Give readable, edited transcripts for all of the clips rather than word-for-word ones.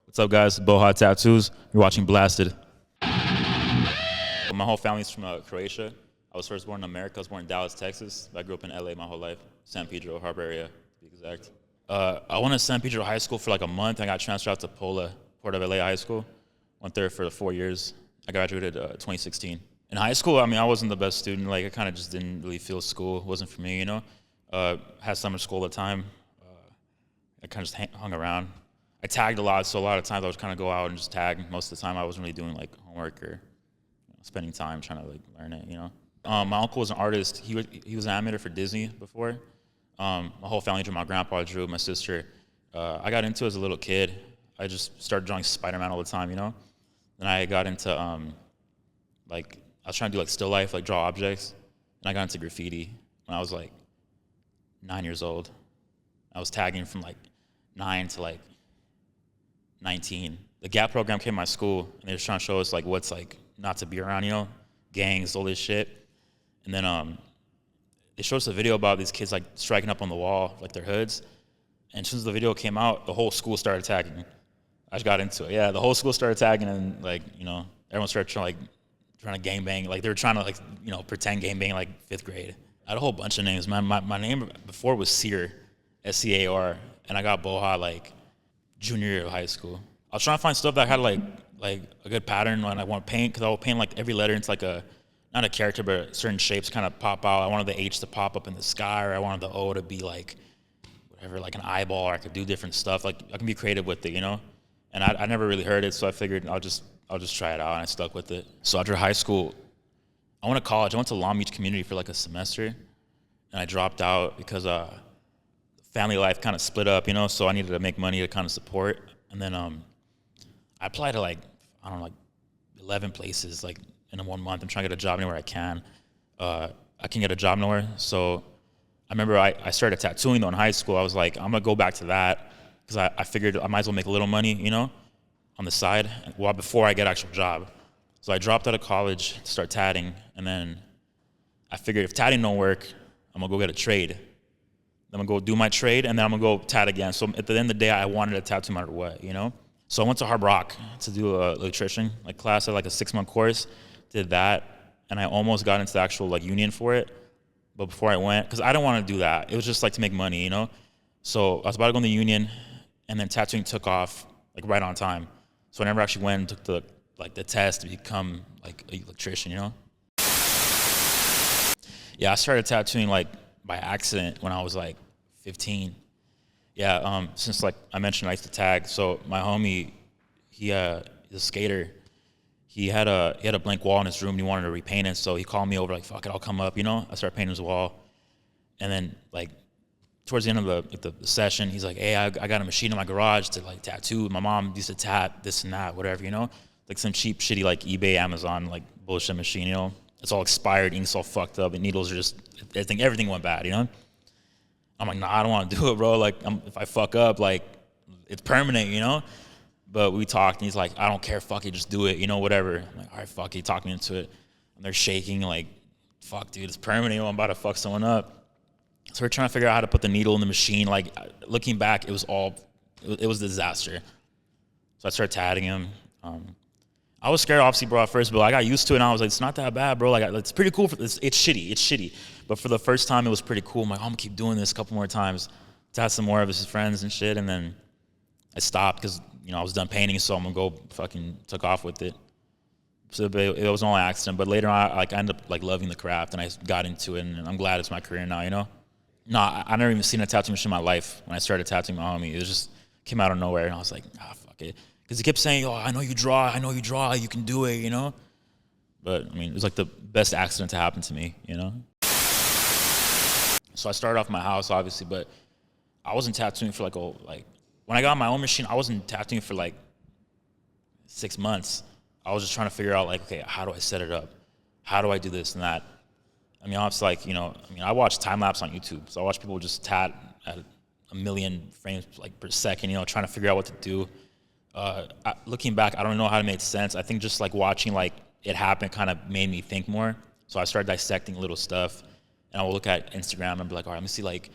What's up, guys? BOHA Tattoos. You're watching Blasted. My whole family's from Croatia. I was first born in America. I was born in Dallas, Texas. I grew up in LA my whole life. San Pedro, Harbor area, to be exact. I went to San Pedro High School for like a month. I got transferred out to POLA, Port of LA High School. Went there for 4 years. I graduated 2016. In high school, I mean, I wasn't the best student. Like, I kind of just didn't really feel school. It wasn't for me, you know? Had summer school at the time. I kind of just hung around. I tagged a lot, so a lot of times I would kind of go out and just tag. Most of the time I wasn't really doing like homework or spending time trying to like learn it, you know. My uncle was an artist. He was an animator for Disney before. My whole family drew. My grandpa drew. My sister. I got into it as a little kid. I just started drawing Spider-Man all the time, you know. Then I got into like I was trying to do like still life, like draw objects. And I got into graffiti when I was like 9 years old. I was tagging from like 9 to like 19. The GAP program came to my school, and they were trying to show us like what's like not to be around, you know, gangs, all this shit. And then they showed us a video about these kids like striking up on the wall, like their hoods. And as soon as the video came out, the whole school started tagging. I just got into it. Yeah, the whole school started tagging, and like, you know, everyone started trying to gangbang. Like they were trying to like, you know, pretend gangbang like 5th grade. I had a whole bunch of names, man. My name before was Sear, S-C-A-R, and I got BOHA like junior year of high school. I was trying to find stuff that had like a good pattern when I want to paint, because I would paint like every letter into like not a character, but certain shapes kind of pop out. I wanted the H to pop up in the sky, or I wanted the O to be like whatever, like an eyeball, or I could do different stuff. Like I can be creative with it, you know? And I never really heard it, so I figured I'll just try it out, and I stuck with it. So after high school, I went to college. I went to Long Beach Community for like a semester, and I dropped out because family life kind of split up, you know, so I needed to make money to kind of support. And then I applied to like, I don't know, like 11 places like in 1 month. I'm trying to get a job anywhere I can. I can get a job nowhere. So I remember I started tattooing though in high school. I was like, I'm gonna go back to that, because I figured I might as well make a little money, you know, on the side while before I get an actual job. So I dropped out of college to start tatting, and then I figured if tatting don't work, I'm gonna go get a trade. I'm gonna go do my trade, and then I'm gonna go tat again. So at the end of the day, I wanted a tattoo no matter what, you know? So I went to Hard Rock to do a electrician like class at like a 6-month course, did that, and I almost got into the actual like union for it. But before I went, because I didn't want to do that. It was just like to make money, you know? So I was about to go in the union, and then tattooing took off like right on time. So I never actually went and took the test to become like an electrician, you know? Yeah, I started tattooing like by accident when I was like 15. Yeah, since like I mentioned, I used to tag. So my homie, he's a skater. He had a blank wall in his room, and he wanted to repaint it. So he called me over, like, fuck it, I'll come up, you know? I started painting his wall. And then like towards the end of the session, he's like, hey, I got a machine in my garage to like tattoo. My mom used to tat this and that, whatever, you know? Like some cheap, shitty like eBay, Amazon, like bullshit machine, you know? It's all expired, ink's all fucked up, and needles are just, everything went bad, you know? I'm like, nah, I don't want to do it, bro. Like, if I fuck up, like, it's permanent, you know? But we talked, and he's like, I don't care, fuck it, just do it, you know, whatever. I'm like, all right, fuck it, he talked me into it. And they're shaking, like, fuck, dude, it's permanent, you know, I'm about to fuck someone up. So we're trying to figure out how to put the needle in the machine. Like, looking back, it was a disaster. So I started tatting him. I was scared, obviously, bro, at first, but I got used to it, and I was like, it's not that bad, bro. Like, it's pretty cool. It's shitty. But for the first time, it was pretty cool. I'm like, I'm gonna keep doing this a couple more times. Tat some more of his friends and shit, and then I stopped because, you know, I was done painting, so I'm gonna go fucking took off with it. So it was only an accident, but later on, I ended up like loving the craft, and I got into it, and I'm glad it's my career now, you know? No, I never even seen a tattoo machine in my life when I started tattooing my homie. It just came out of nowhere, and I was like, fuck it. Because he kept saying, oh, I know you draw, you can do it, you know? But, I mean, it was like the best accident to happen to me, you know? So I started off in my house, obviously, but I wasn't tattooing for when I got my own machine, I wasn't tattooing for like 6 months. I was just trying to figure out, like, okay, how do I set it up? How do I do this and that? I mean, obviously, like, you know, I watch time-lapse on YouTube, so I watch people just tat at 1 million frames like per second, you know, trying to figure out what to do. Looking back, I don't know how it made sense. I think just like watching like it happen kind of made me think more. So I started dissecting little stuff, and I would look at Instagram and be like, all right, let me see, like,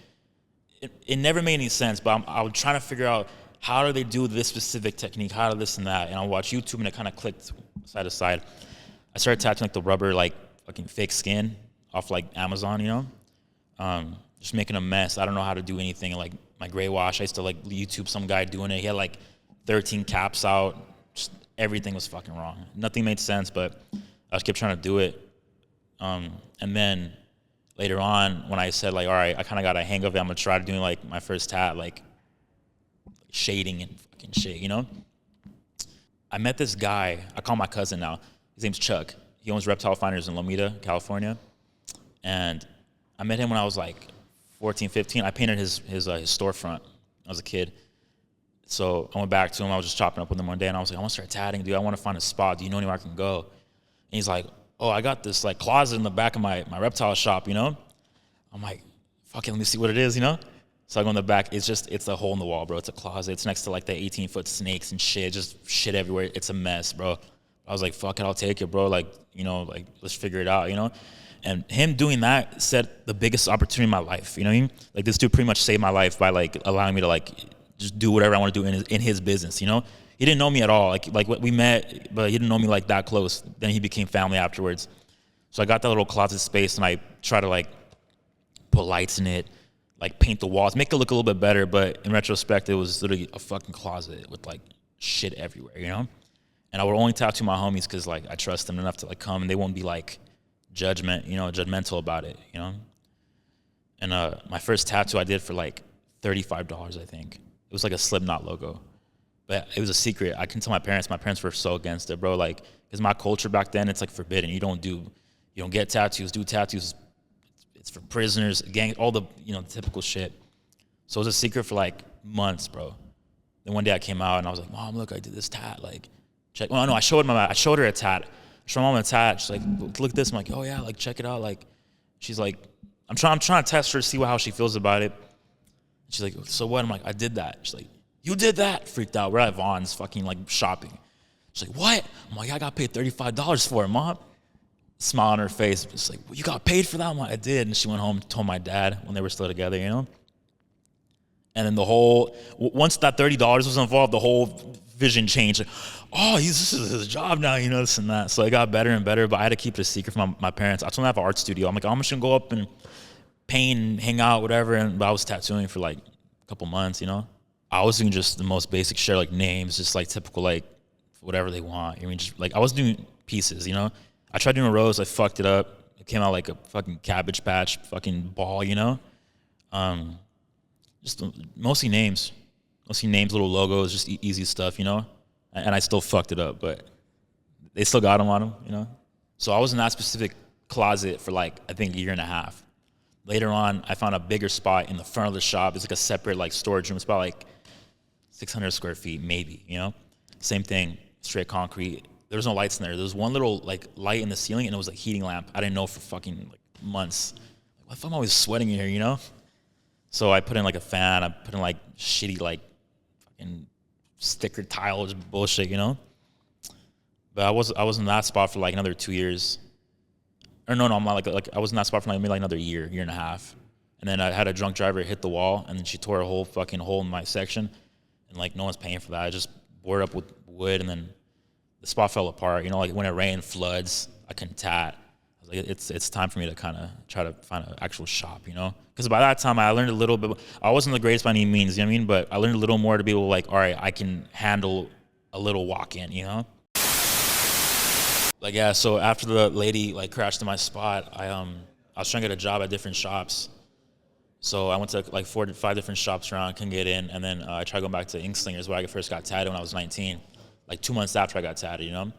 it never made any sense, but I was trying to figure out how do they do this specific technique? How do this and that? And I watch YouTube, and it kind of clicked side to side. I started tattooing like the rubber, like fucking fake skin off like Amazon, you know? Just making a mess. I don't know how to do anything. Like my gray wash, I used to like YouTube some guy doing it. He had like 13 caps out. Just everything was fucking wrong. Nothing made sense, but I just kept trying to do it. And then later on, when I said like, all right, I kind of got a hang of it, I'm gonna try doing like my first tat, like shading and fucking shit, you know? I met this guy, I call him my cousin now. His name's Chuck. He owns Reptile Finders in Lomita, California. And I met him when I was like 14, 15. I painted his storefront. I was a kid. So I went back to him. I was just chopping up with him one day, and I was like, I want to start tatting, dude. I want to find a spot. Do you know anywhere I can go? And he's like, oh, I got this like closet in the back of my reptile shop, you know? I'm like, fuck it, let me see what it is, you know? So I go in the back. It's a hole in the wall, bro. It's a closet. It's next to like the 18-foot snakes and shit. Just shit everywhere. It's a mess, bro. I was like, fuck it, I'll take it, bro. Like, you know, like, let's figure it out, you know? And him doing that set the biggest opportunity in my life, you know what I mean? Like, this dude pretty much saved my life by, like, allowing me to, like, just do whatever I want to do in his business, you know? He didn't know me at all. Like we met, but he didn't know me, like, that close. Then he became family afterwards. So I got that little closet space, and I try to, like, put lights in it, like, paint the walls, make it look a little bit better, but in retrospect, it was literally a fucking closet with, like, shit everywhere, you know? And I would only tattoo my homies because, like, I trust them enough to, like, come, and they won't be, like, judgmental about it, you know? And my first tattoo I did for, like, $35, I think. It was, like, a Slipknot logo. But it was a secret. I couldn't tell my parents. My parents were so against it, bro. Like, because my culture back then, it's, like, forbidden. You don't get tattoos, do tattoos. It's for prisoners, gang, all the, you know, typical shit. So it was a secret for, like, months, bro. Then one day I came out, and I was like, Mom, look, I did this tat, like, check. Well, no, I showed her a tat. I showed my mom a tat. She's like, look at this. I'm like, oh yeah, like check it out. Like, she's like, I'm trying to test her to see how she feels about it. She's like, so what? I'm like, I did that. She's like, you did that? Freaked out. We're at Vaughn's fucking like shopping. She's like, what? I'm like, I got paid $35 for it, Mom. Smile on her face. It's like, well, you got paid for that? I'm like, I did. And she went home and told my dad when they were still together, you know? And then once that $30 was involved, the whole vision changed. Like, oh, this is his job now, you know, this and that. So it got better and better, but I had to keep it a secret from my parents. I told them I have an art studio. I'm like, I'm just going to go up and paint and hang out, whatever. But I was tattooing for like a couple months, you know. I was doing just the most basic shit, like names, just like typical, like whatever they want. I mean, just like I was doing pieces, you know. I tried doing a rose. I fucked it up. It came out like a fucking Cabbage Patch fucking ball, you know. Just mostly names, little logos, just easy stuff, you know? And I still fucked it up, but they still got them on them, you know? So I was in that specific closet for like, I think a year and a half. Later on, I found a bigger spot in the front of the shop. It's like a separate like storage room. It's about like 600 square feet, maybe, you know? Same thing, straight concrete. There was no lights in there. There was one little like light in the ceiling, and it was like heating lamp. I didn't know for fucking like months. Like, what if I'm always sweating in here, you know? So I put in like a fan. I put in like shitty like fucking sticker tile, just bullshit, you know. But I was in that spot for like another 2 years. Or no, I'm not like I was in that spot for like maybe like another year and a half. And then I had a drunk driver hit the wall, and then she tore a whole fucking hole in my section, and like no one's paying for that. I just boarded up with wood, and then the spot fell apart. You know, like when it rained, floods, I couldn't tat. I was like, it's time for me to kind of try to find an actual shop, you know? Because by that time, I learned a little bit. I wasn't the greatest by any means, you know what I mean? But I learned a little more to be able to, like, all right, I can handle a little walk-in, you know? Like, yeah, so after the lady, like, crashed in my spot, I was trying to get a job at different shops. So I went to, like, 4 to 5 different shops around, couldn't get in. And then I tried going back to Ink Slingers, where I first got tatted when I was 19. Like, 2 months after I got tatted, you know?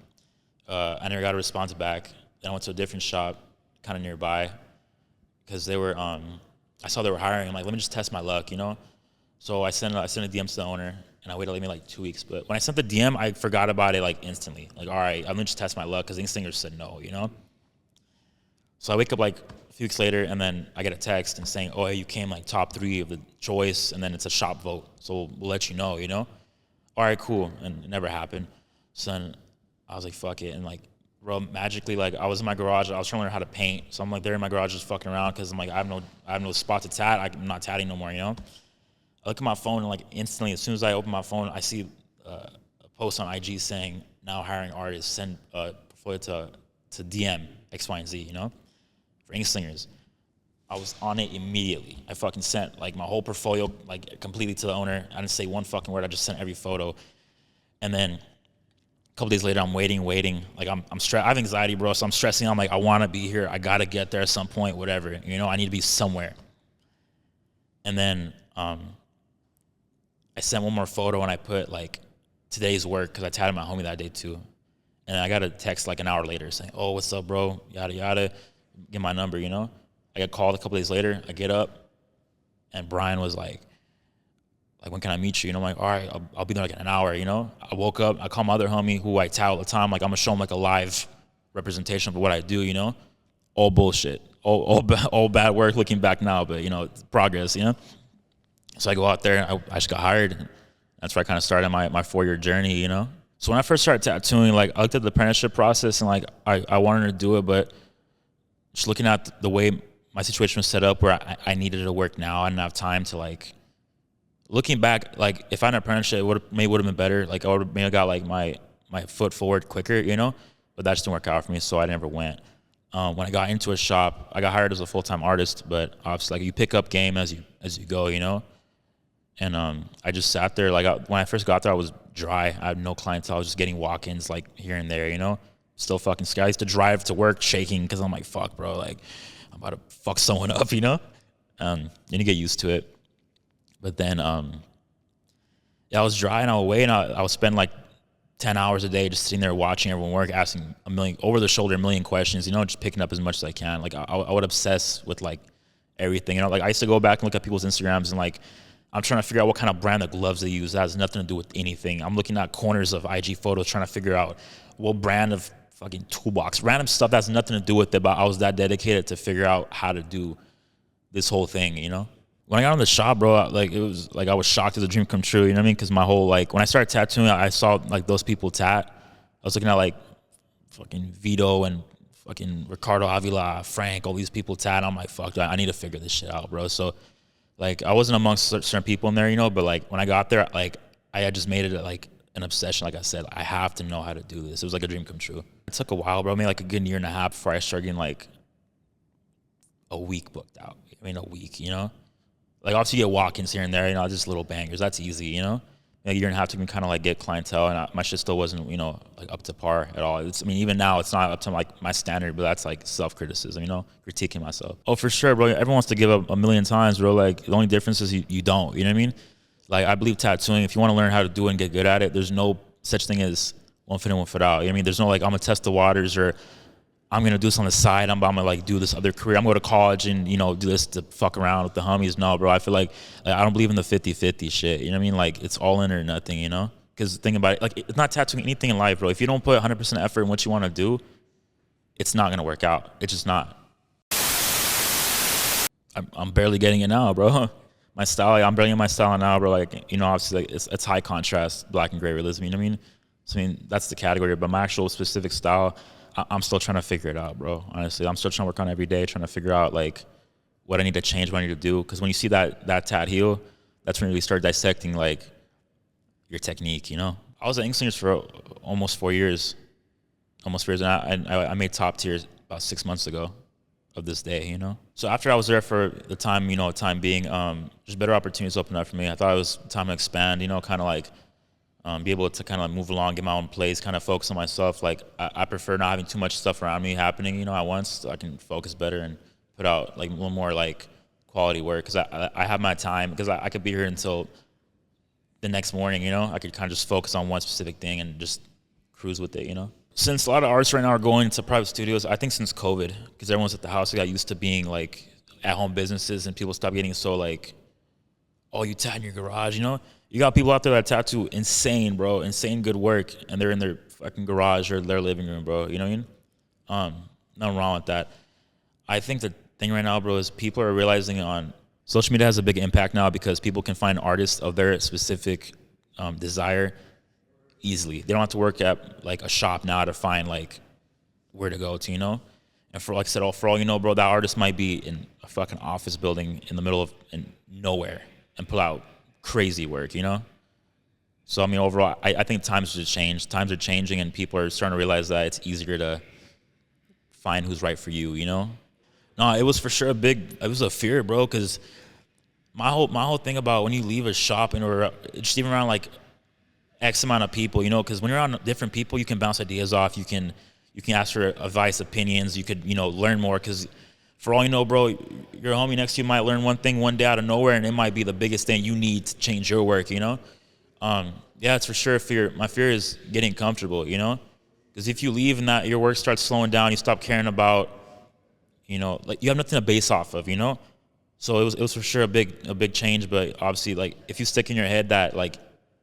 I never got a response back. Then I went to a different shop kind of nearby because they were, I saw they were hiring. I'm like, let me just test my luck, you know? So I sent a DM to the owner, and I waited maybe like 2 weeks. But when I sent the DM, I forgot about it like instantly. Like, all right, I'm gonna just test my luck because Ink Slingers said no, you know? So I wake up like a few weeks later, and then I get a text and saying, oh, hey, you came like top 3 of the choice, and then it's a shop vote. So we'll let you know, you know? All right, cool. And it never happened. So then I was like, fuck it. And like, bro, magically, like, I was in my garage. I was trying to learn how to paint. So I'm, like, there in my garage just fucking around because I'm, like, I have no spot to tat. I'm not tatting no more, you know? I look at my phone and like instantly, as soon as I open my phone, I see a post on IG saying now hiring artists, send portfolio to DM X, Y, and Z, you know, for English slingers. I was on it immediately. I fucking sent like my whole portfolio like completely to the owner. I didn't say one fucking word. I just sent every photo. And then a couple days later, I'm waiting. Like I'm stressed. I have anxiety, bro. So I'm stressing. I'm like, I want to be here. I gotta get there at some point. Whatever. You know, I need to be somewhere. And then I sent one more photo and I put like today's work because I tagged my homie that day too. And I got a text like an hour later saying, "Oh, what's up, bro? Yada yada. Get my number." You know. I got called a couple days later. I get up, and Brian was like, when can I meet you? And I'm like, all right, I'll be there like in an hour, you know? I woke up, I called my other homie who I tell all the time, like I'm gonna show him like a live representation of what I do, you know? All bullshit, all bad work looking back now, but you know, it's progress, you know? So I go out there, and I just got hired. That's where I kind of started my 4-year journey, you know? So when I first started tattooing, like I looked at the apprenticeship process and like I wanted to do it, but just looking at the way my situation was set up where I needed to work now. I didn't have time to like, looking back, like if I had an apprenticeship, it would have been better. Like I would have maybe got like my foot forward quicker, you know, but that just didn't work out for me. So I never went. When I got into a shop, I got hired as a full-time artist, but obviously like you pick up game as you go, you know? And I just sat there. Like when I first got there, I was dry. I had no clientele. I was just getting walk-ins like here and there, you know? Still fucking scared. I used to drive to work shaking because I'm like, fuck, bro, like I'm about to fuck someone up, you know? And you get used to it. But then, yeah, I was dry and I would wait and I would spend like 10 hours a day just sitting there watching everyone work, asking a million questions, you know, just picking up as much as I can. Like I would obsess with like everything, you know? Like I used to go back and look at people's Instagrams and like, I'm trying to figure out what kind of brand of gloves they use. That has nothing to do with anything. I'm looking at corners of IG photos trying to figure out what brand of fucking toolbox, random stuff that has nothing to do with it, but I was that dedicated to figure out how to do this whole thing, you know? When I got in the shop, bro, like it was like I was shocked as a dream come true, you know what I mean? Because my whole, like, when I started tattooing, I saw like those people tat. I was looking at like fucking Vito and fucking Ricardo Avila, Frank, all these people tat. I'm like, fuck, I need to figure this shit out, bro. So, like, I wasn't amongst certain people in there, you know, but like when I got there, like I had just made it like an obsession. Like I said, I have to know how to do this. It was like a dream come true. It took a while, bro. Maybe like a good year and a half before I started getting like a week booked out. I mean, a week, you know? Like obviously you get walk-ins here and there, you know, just little bangers. That's easy, you know? Like, you didn't have to kind of like get clientele, and my shit still wasn't, you know, like up to par at all. I mean, even now it's not up to like my standard, but that's like self-criticism, you know, critiquing myself. Oh, for sure, bro. Everyone wants to give up a million times, bro. Like the only difference is you don't, you know what I mean? Like I believe tattooing, if you want to learn how to do it and get good at it, there's no such thing as one foot in, one foot out. You know what I mean? There's no like, I'm gonna test the waters, or I'm gonna do this on the side. I'm gonna like do this other career. I'm going to college and, you know, do this to fuck around with the homies. No, bro. I feel like I don't believe in the 50-50 shit. You know what I mean? Like it's all in or nothing, you know? Because think about it, like it's not tattooing anything in life, bro. If you don't put 100% effort in what you want to do, it's not gonna work out. It's just not. I'm barely getting it now, bro. My style, like, I'm bringing my style now, bro. Like, you know, obviously like it's high contrast, black and gray realism. You know what I mean? So I mean that's the category, but my actual specific style, I'm still trying to figure it out, bro. Honestly, I'm still trying to work on it every day, trying to figure out like what I need to change, what I need to do. Because when you see that tat heel, that's when you really start dissecting like your technique. You know, I was at Ink Slingers for almost 4 years, and I made top tiers about 6 months ago of this day. You know, so after I was there for the time, you know, time being, just better opportunities opened up for me. I thought it was time to expand. You know, kind of like. Be able to kind of move along, get my own place, kind of focus on myself. Like I prefer not having too much stuff around me happening, you know, at once, so I can focus better and put out like a little more like quality work. Because I have my time, because I could be here until the next morning, you know. I could kind of just focus on one specific thing and just cruise with it, you know. Since a lot of artists right now are going into private studios, I think since COVID, because everyone's at the house, they got used to being like at-home businesses, and people stopped getting so like, oh, you tat in your garage, you know? You got people out there that tattoo insane, bro, insane good work, and they're in their fucking garage or their living room, bro. You know what I mean? Nothing wrong with that. I think the thing right now, bro, is people are realizing on social media has a big impact now, because people can find artists of their specific desire easily. They don't have to work at like a shop now to find like where to go to, you know? And for, like I said, for all you know, bro, that artist might be in a fucking office building in the middle of nowhere and pull out crazy work, you know? So, I mean, overall, I think times just changed. Times are changing, and people are starting to realize that it's easier to find who's right for you, you know? No, it was for sure it was a fear, bro, because my whole thing about when you leave a shop and or just even around like X amount of people, you know, because when you're around different people, you can bounce ideas off. You can ask for advice, opinions. You could, you know, learn more because for all you know, bro, your homie next to you might learn one thing one day out of nowhere, and it might be the biggest thing you need to change your work, you know? Yeah, it's for sure fear. My fear is getting comfortable, you know? Because if you leave and that your work starts slowing down, you stop caring about, you know, like you have nothing to base off of, you know? So it was for sure a big change, but obviously, like, if you stick in your head that, like,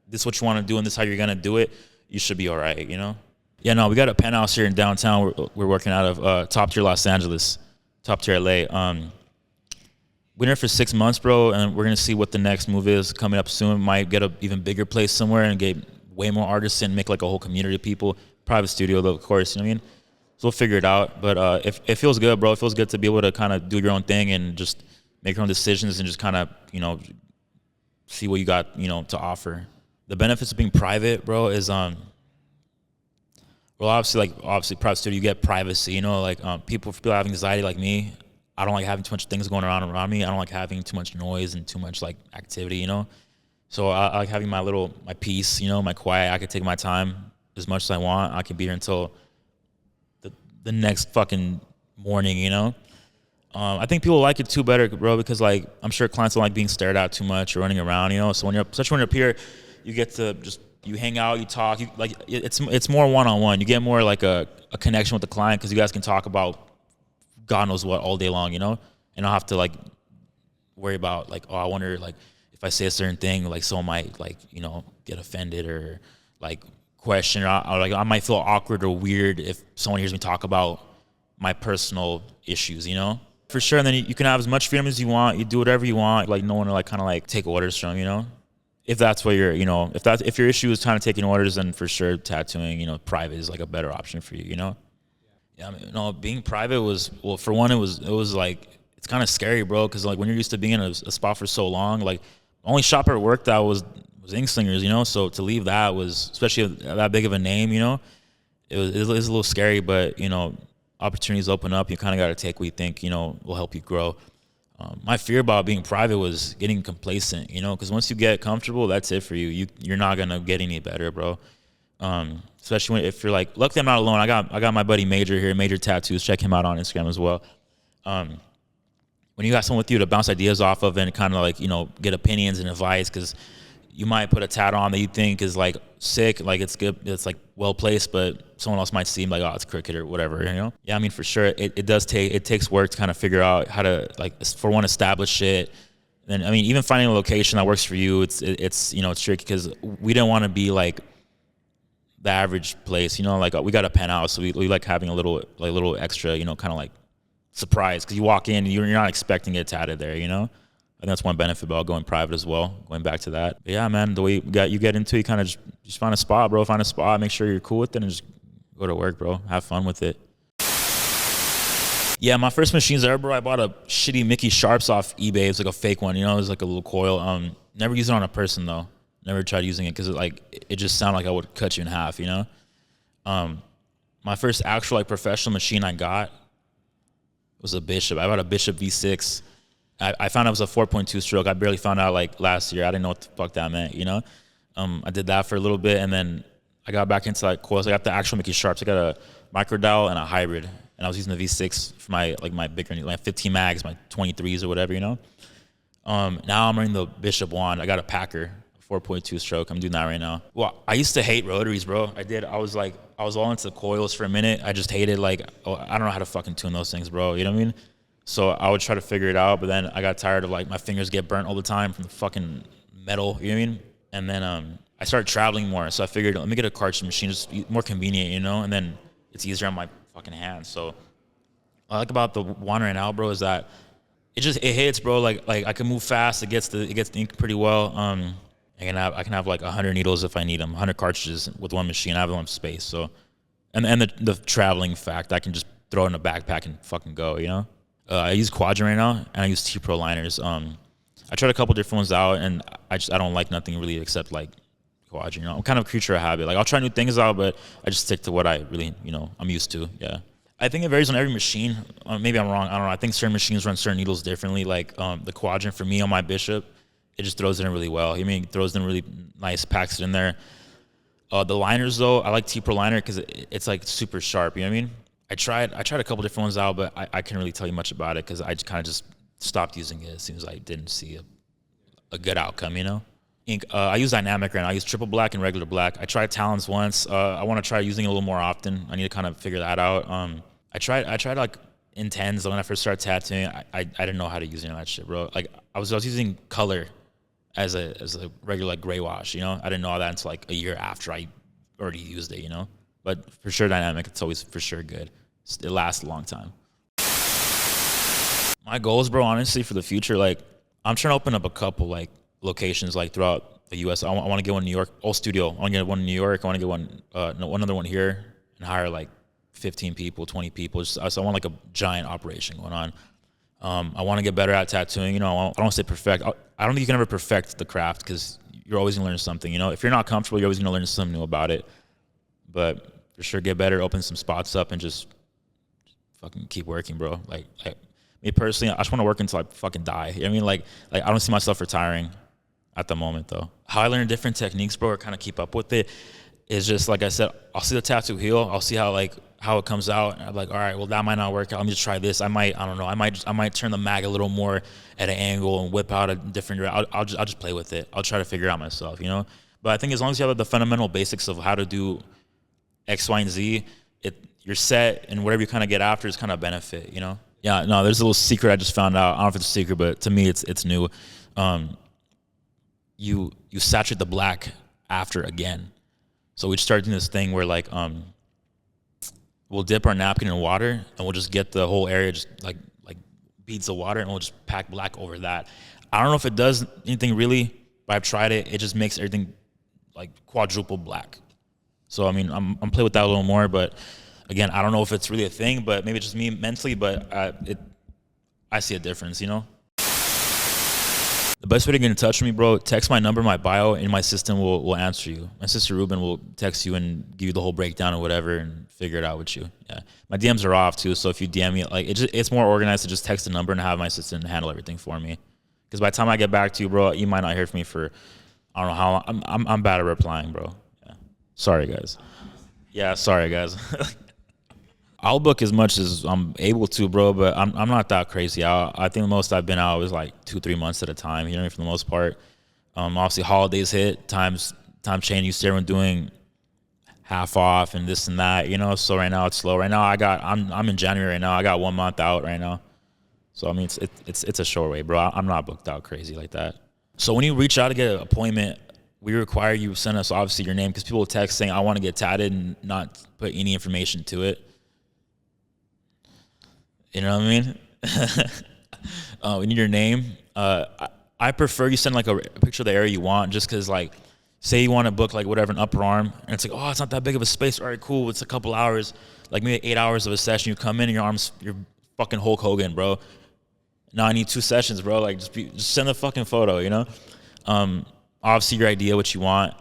this is what you want to do and this is how you're going to do it, you should be all right, you know? Yeah, no, we got a penthouse here in downtown. We're working out of top tier Los Angeles, top tier LA. Been here for 6 months, bro, and we're going to see what the next move is coming up soon. Might get an even bigger place somewhere and get way more artists and make like a whole community of people. Private studio, though, of course, you know what I mean? So we'll figure it out. But it feels good, bro. It feels good to be able to kind of do your own thing and just make your own decisions and just kind of, you know, see what you got, you know, to offer. The benefits of being private, bro, is well, obviously private studio, you get privacy, you know, like people have anxiety like me. I don't like having too much things going around me. I don't like having too much noise and too much like activity, you know. So I like having my peace, you know, my quiet. I can take my time as much as I want. I can be here until the next fucking morning, you know. I think people like it too better, bro, because like I'm sure clients don't like being stared at too much or running around, you know. So especially when you're up here, you get to just you hang out, you talk, it's more one-on-one. You get more like a connection with the client because you guys can talk about God knows what all day long, you know, and I'll have to like worry about like, oh, I wonder like if I say a certain thing, like someone might like, you know, get offended or like question or like I might feel awkward or weird if someone hears me talk about my personal issues, you know, for sure. And then you can have as much freedom as you want. You do whatever you want. Like no one to like kind of like take orders from, you know, if that's what you're, you know, if your issue is kind of taking orders, then for sure tattooing, you know, private is like a better option for you, you know. Yeah, I mean, no, being private was, well, for one, it was like, it's kind of scary, bro, because like when you're used to being in a spot for so long, like the only shop I worked at was Inkslingers, you know, so to leave that was, especially that big of a name, you know, it was a little scary, but, you know, opportunities open up, you kind of got to take what you think, you know, will help you grow. My fear about being private was getting complacent, you know, because once you get comfortable, that's it for you. You're not going to get any better, bro. Especially if you're like, luckily I'm not alone. I got my buddy Major here, Major Tattoos. Check him out on Instagram as well. When you got someone with you to bounce ideas off of and kind of like, you know, get opinions and advice, because you might put a tat on that you think is like sick, like it's good, it's like well placed, but someone else might seem like, oh, it's crooked or whatever, you know? Yeah, I mean, for sure, it takes work to kind of figure out how to, like, for one, establish it. And I mean, even finding a location that works for you, it's you know, it's tricky because we didn't want to be like the average place, you know, like we got a penthouse, so we like having a little extra, you know, kind of like surprise, because you walk in and you're not expecting it tatted there, you know. I think that's one benefit about going private as well, going back to that. But yeah, man, the way you get into it, you kind of just find a spot, bro. Find a spot, make sure you're cool with it, and just go to work, bro. Have fun with it. Yeah, my first machines ever, bro, I bought a shitty Mickey Sharps off eBay. It was like a fake one, you know. It was like a little coil. Never used it on a person, though. Never tried using it because it just sounded like I would cut you in half, you know. My first actual like professional machine I got was a Bishop. I bought a Bishop V6. I found out it was a 4.2 stroke. I barely found out like last year. I didn't know what the fuck that meant, you know. I did that for a little bit, and then I got back into like coils. I got the actual Mickey Sharps. I got a micro dowel and a hybrid, and I was using the V6 for my bigger, like 15 mags, my 23s or whatever, you know. Now I'm running the Bishop wand. I got a Packer 4.2 stroke. I'm doing that right now. Well, I used to hate rotaries, bro. I was all into coils for a minute. I just hated I don't know how to fucking tune those things, bro. You know what I mean? So I would try to figure it out, but then I got tired of like my fingers get burnt all the time from the fucking metal, you know what I mean? And then I started traveling more, so I figured let me get a cartridge machine, just more convenient, you know, and then it's easier on my fucking hands. So what I like about the one right now, bro, is that it hits, bro. Like I can move fast. It gets the ink pretty well. I can have like 100 needles if I need them, 100 cartridges with one machine. I have enough space. So, and the traveling fact, I can just throw it in a backpack and fucking go, you know. I use Quadrant right now, and I use T-Pro liners. I I tried a couple different ones out, and I don't like nothing really except like quad. I'm kind of a creature of habit. Like I'll try new things out, but I just stick to what I really I'm used to. Yeah. I think it varies on every machine. Maybe I'm wrong. I don't know. I think certain machines run certain needles differently. Like the quadrant for me on my Bishop, it just throws it in really well. It throws it in really nice, packs it in there. The liners though, I like T-Pro liner because it's like super sharp. You know what I mean? I tried a couple different ones out, but I couldn't really tell you much about it because I kind of just stopped using it as soon as I didn't see a good outcome. Ink. I use dynamic right now. I use triple black and regular black. I tried Talons once. I want to try using it a little more often. I need to kind of figure that out. I tried like Intens when I first started tattooing. I didn't know how to use any of that shit, bro. Like I was using color as a regular like gray wash. I didn't know that until like a year after I already used it. But for sure, dynamic. It's always for sure good. It lasts a long time. My goals, bro, honestly, for the future, like I'm trying to open up a couple like locations like throughout the U.S. I want to get one in New York, studio. I want to get one in New York. I want to get one other one here and hire like 15 people, 20 people. So I want like a giant operation going on. I want to get better at tattooing. I don't want to say perfect. I don't think you can ever perfect the craft because you're always going to learn something. If you're not comfortable, you're always going to learn something new about it. But for sure, get better, open some spots up, and just fucking keep working, bro. Like me personally, I just want to work until I fucking die. Like I don't see myself retiring at the moment, though. How I learn different techniques, bro, or kind of keep up with it is just, like I said, I'll see the tattoo heal. I'll see how it comes out. And I'm like, all right, well, that might not work out. Let me just try this. I don't know. I might turn the mag a little more at an angle and whip out a different direction. I'll just play with it. I'll try to figure it out myself, But I think as long as you have the fundamental basics of how to do X, Y, and Z, you're set, and whatever you kind of get after is kind of benefit, Yeah, no, there's a little secret I just found out. I don't know if it's a secret, but to me, it's new. You saturate the black after again. So we start doing this thing where like we'll dip our napkin in water and we'll just get the whole area just like beads of water, and we'll just pack black over that. I don't know if it does anything really, but I've tried it. It just makes everything like quadruple black. So I'm playing with that a little more, but again, I don't know if it's really a thing, but maybe it's just me mentally, but I see a difference, The best way to get in touch with me, bro, text my number, my bio, and my system will answer you. My sister Ruben will text you and give you the whole breakdown or whatever and figure it out with you. Yeah. My DMs are off too, so if you DM me, like it's more organized to just text the number and have my assistant handle everything for me. Because by the time I get back to you, bro, you might not hear from me for I don't know how long. I'm bad at replying, bro. Yeah. Sorry, guys. Yeah, sorry, guys. I'll book as much as I'm able to, bro, but I'm not that crazy. I think the most I've been out was like 2-3 months at a time, for the most part. Obviously, holidays hit, time change. You see everyone doing half off and this and that, So right now it's slow. Right now I'm in January right now. I got 1 month out right now. So it's a short way, bro. I'm not booked out crazy like that. So when you reach out to get an appointment, we require you send us obviously your name, because people will text saying I want to get tatted and not put any information to it. You know what I mean? We need your name. I prefer you send like a picture of the area you want, just because like, say you want to book like whatever, an upper arm, and it's like, oh, it's not that big of a space. All right, cool. It's a couple hours, like maybe 8 hours of a session. You come in and you're fucking Hulk Hogan, bro. Now I need 2 sessions, bro. Like just send the fucking photo, Obviously your idea, what you want.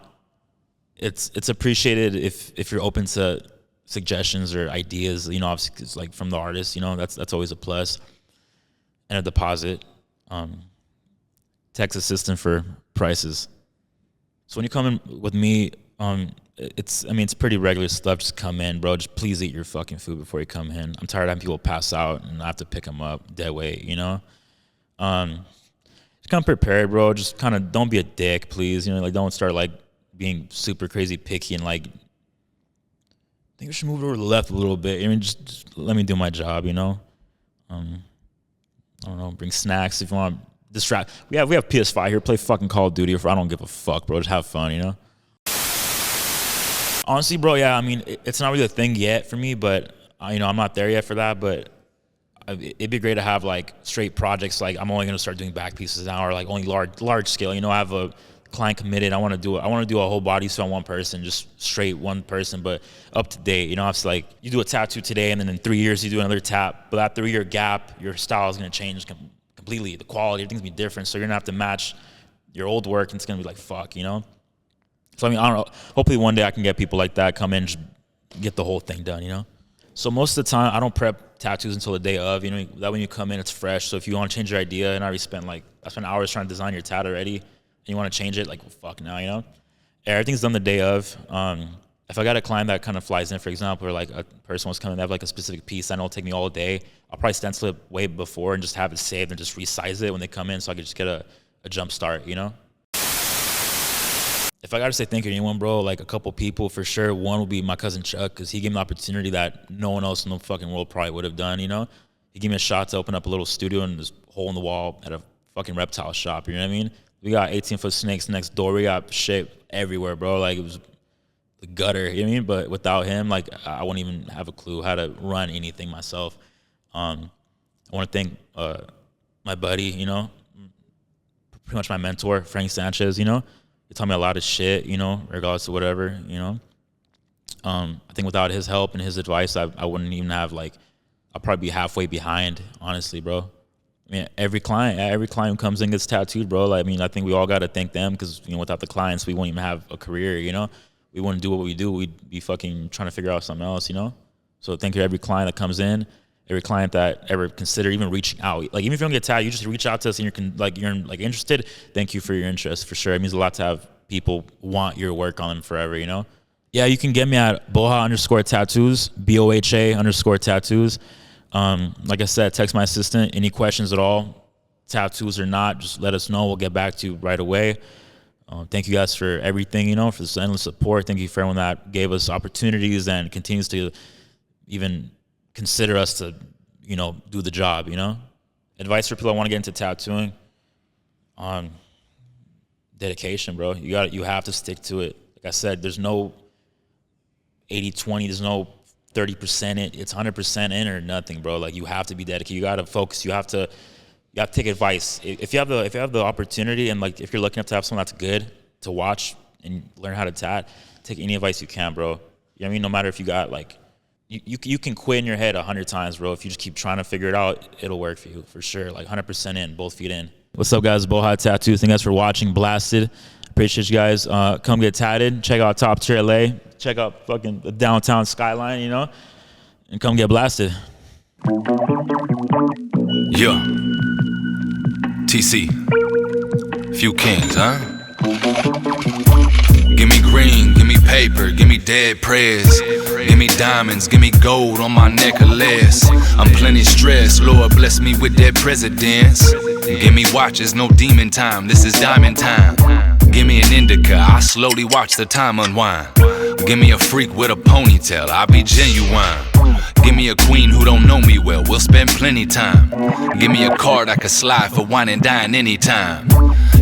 It's appreciated if you're open to suggestions or ideas, obviously it's like from the artist, that's always a plus. And a deposit, text assistant for prices. So when you come in with me, it's pretty regular stuff. Just come in, bro. Just please eat your fucking food before you come in. I'm tired of having people pass out and I have to pick them up dead weight, Just come prepared, bro. Just kind of don't be a dick, please. Don't start like being super crazy picky and like, I think we should move over to the left a little bit. Just let me do my job, I don't know, bring snacks if you want to distract. We have PS5 here, play fucking Call of Duty, or I don't give a fuck, bro. Just have fun, Honestly, bro, yeah, it's not really a thing yet for me, but, I'm not there yet for that, but it'd be great to have, like, straight projects. Like, I'm only going to start doing back pieces now, or, like, only large scale. I have a client committed. I want to do a whole body suit on one person, just straight one person, but up to date. It's like you do a tattoo today, and then in 3 years you do another tap. But that 3-year gap, your style is going to change completely. The quality, everything's gonna be different. So you're gonna have to match your old work, and it's gonna be like, fuck, you know? So I mean, I don't know. Hopefully one day I can get people like that come in, just get the whole thing done, you know? So most of the time, I don't prep tattoos until the day of, you know? That when you come in, it's fresh. So if you want to change your idea, and I spent hours trying to design your tat already, and you want to change it, like, well, fuck now, you know? Everything's done the day of. If I got a client that kind of flies in, for example, or like a person was coming, they have like a specific piece, I know it'll take me all day, I'll probably stencil it way before and just have it saved and just resize it when they come in, so I could just get a jump start, you know? If I gotta say thank you to anyone, bro, like a couple people for sure. One will be my cousin Chuck, because he gave me an opportunity that no one else in the fucking world probably would have done, you know? He gave me a shot to open up a little studio in this hole in the wall at a fucking reptile shop, you know what I mean? We got 18-foot snakes next door. We got shit everywhere, bro. Like, it was the gutter, you know what I mean? But without him, like, I wouldn't even have a clue how to run anything myself. I want to thank my buddy, you know, pretty much my mentor, Frank Sanchez, you know? He taught me a lot of shit, you know, regardless of whatever, you know? I think without his help and his advice, I wouldn't even have, like, I'd probably be halfway behind, honestly, bro. I mean, every client who comes in gets tattooed, bro. Like, I mean, I think we all got to thank them, because, you know, without the clients, we wouldn't even have a career, you know? We wouldn't do what we do. We'd be fucking trying to figure out something else, you know? So thank you to every client that comes in, every client that ever considered even reaching out. Like, even if you don't get tattooed, you just reach out to us and you're interested. Thank you for your interest, for sure. It means a lot to have people want your work on them forever, you know? Yeah, you can get me at BOHA_tattoos, BOHA_tattoos. Like I said, text my assistant. Any questions at all, tattoos or not, just let us know. We'll get back to you right away. Thank you guys for everything, you know, for this endless support. Thank you for everyone that gave us opportunities and continues to even consider us to, you know, do the job, you know? Advice for people that want to get into tattooing, dedication, bro. You have to stick to it. Like I said, there's no 80-20, there's no 30% it. It's 100% in or nothing, bro. Like, you have to be dedicated. You got to focus. You have to take advice. If you have the opportunity, and like if you're lucky enough to have someone that's good to watch and learn how to tat, take any advice you can, bro. You know what I mean? No matter if you got like, you can quit in your head 100 times, bro. If you just keep trying to figure it out, it'll work for you for sure. Like 100% in, both feet in. What's up, guys? BOHA Tattoo. Thank you guys for watching. Blasted. Appreciate you guys. Come get tatted. Check out Top Tier LA. Check out fucking the downtown skyline, you know, and come get blasted. Yeah. TC. Few kings, huh? Give me green, give me paper, give me dead prayers. Give me diamonds, give me gold on my necklace. I'm plenty stressed, Lord bless me with that presidents. Give me watches, no demon time, this is diamond time. Give me an indica, I slowly watch the time unwind. Give me a freak with a ponytail, I'll be genuine. Give me a queen who don't know me well, we'll spend plenty time. Give me a card I could slide for wine and dine anytime.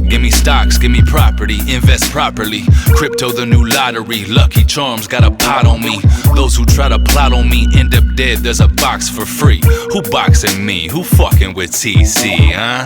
Give me stocks, give me property, invest properly. Crypto the new lottery, Lucky Charms got a pot on me. Those who try to plot on me end up dead, there's a box for free. Who boxing me? Who fucking with TC, huh?